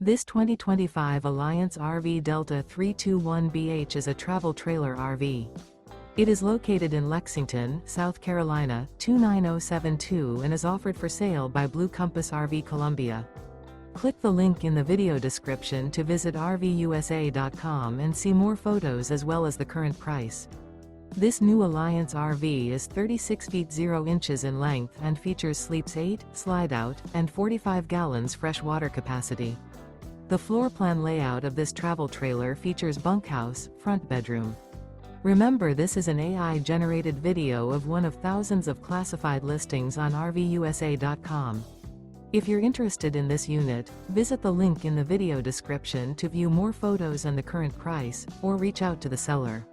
This 2025 Alliance RV Delta 321BH is a travel trailer RV. It is located in Lexington, South Carolina, 29072 and is offered for sale by Blue Compass RV Columbia. Click the link in the video description to visit RVUSA.com and see more photos as well as the current price. This new Alliance RV is 36 feet 0 inches in length and features sleeps 8, slide-out, and 45 gallons fresh water capacity. The floor plan layout of this travel trailer features bunkhouse, front bedroom. Remember, this is an AI-generated video of one of thousands of classified listings on RVUSA.com. If you're interested in this unit, visit the link in the video description to view more photos and the current price, or reach out to the seller.